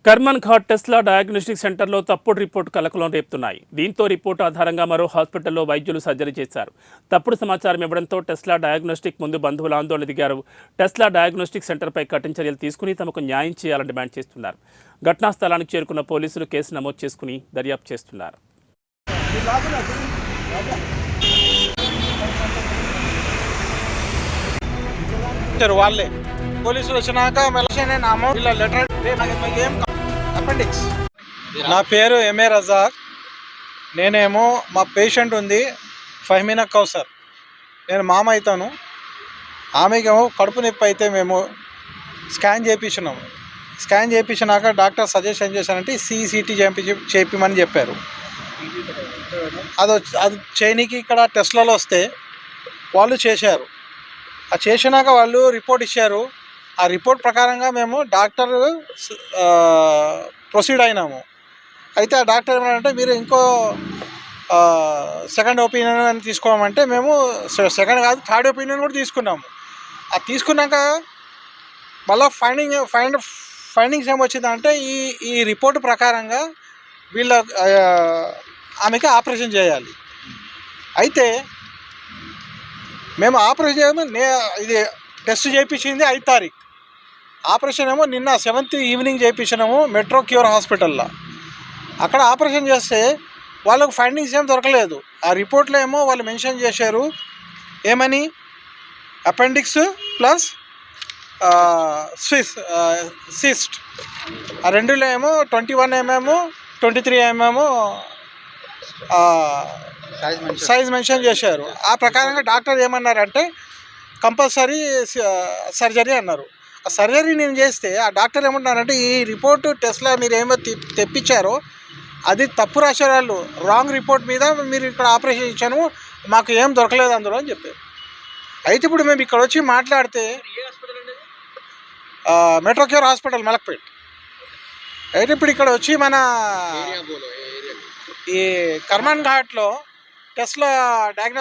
Karman ghat Tesla diagnostic సెంటర్లో తప్పుడు report కలకలం రేపుతున్నాయి. దీంతో రిపోర్టు ఆధారంగా మరో హాస్పిటల్లో వైద్యులు సర్జరీ చేశారు. తప్పుడు సమాచారం ఇవ్వడంతో టెస్లా డయాగ్నోస్టిక్ ముందు బంధువులు ఆందోళన దిగారు. టెస్లా డయాగ్నోస్టిక్ సెంటర్పై కఠిన చర్యలు తీసుకుని తమకు న్యాయం చేయాలని డిమాండ్ చేస్తున్నారు. ఘటనా స్థలానికి చేరుకున్న పోలీసులు కేసు నమోదు చేసుకుని దర్యాప్తు చేస్తున్నారు. వాళ్ళే పోలీసులు వచ్చినాక లెటర్ అపెండిక్స్. నా పేరు ఎంఏ రజాక్. నేనేమో మా పేషెంట్ ఉంది ఫహమీనా కౌసర్, నేను మామ అవుతాను. ఆమెకేమో కడుపు నొప్పి అయితే మేము స్కాన్ చేయించినాము. స్కాన్ చేయించినాక డాక్టర్ సజెషన్ చేశానంటే సిసిటీ చేయించమని చెప్పారు. అది చేయనీకి ఇక్కడ టెస్ట్లలో వస్తే వాళ్ళు చేశారు. అది చేసినాక వాళ్ళు రిపోర్ట్ ఇచ్చారు. ఆ రిపోర్ట్ ప్రకారంగా మేము డాక్టర్ ప్రొసీడ్ అయినాము. అయితే ఆ డాక్టర్ ఏమన్నారంటే మీరు ఇంకో సెకండ్ ఒపీనియన్ అని తీసుకోమంటే మేము సెకండ్ కాదు థర్డ్ ఒపీనియన్ కూడా తీసుకున్నాము. అది తీసుకున్నాక మళ్ళీ ఫైండింగ్స్ ఏమొచ్చిందంటే ఈ రిపోర్ట్ ప్రకారంగా వీళ్ళ ఆమెకి ఆపరేషన్ చేయాలి. అయితే మేము ఆపరేషన్ ఇది టెస్ట్ చేయించింది 5 తారీఖు. ఆపరేషన్ ఏమో నిన్న 7th ఈవినింగ్ చేయించినాము మెట్రో క్యూర్ హాస్పిటల్లో. అక్కడ ఆపరేషన్ చేస్తే వాళ్ళకు ఫైండింగ్స్ ఏం దొరకలేదు. ఆ రిపోర్ట్లో ఏమో వాళ్ళు మెన్షన్ చేశారు ఏమని, అపెండిక్స్ ప్లస్ సిస్ట్. ఆ రెండులో ఏమో 21 mm 23 mm సైజ్ మెన్షన్ చేశారు. ఆ ప్రకారంగా డాక్టర్ ఏమన్నారంటే కంపల్సరీ సర్జరీ అన్నారు. ఆ సర్జరీ నేను చేస్తే ఆ డాక్టర్ ఏమంటున్నారంటే ఈ రిపోర్టు టెస్ట్లో మీరు ఏమో తెప్పించారో అది తప్పు రాశారు, వాళ్ళు రాంగ్ రిపోర్ట్ మీద మీరు ఇక్కడ ఆపరేషన్ ఇచ్చాను, మాకు ఏం దొరకలేదు అందులో అని చెప్పారు. అయితే ఇప్పుడు మేము ఇక్కడ వచ్చి మాట్లాడితే మెట్రో క్యూర్ హాస్పిటల్ మలక్పేట్. అయితే ఇప్పుడు ఇక్కడ వచ్చి మన ఈ కర్మన్ ఘాట్లో టెస్లా డయాగ్నోస్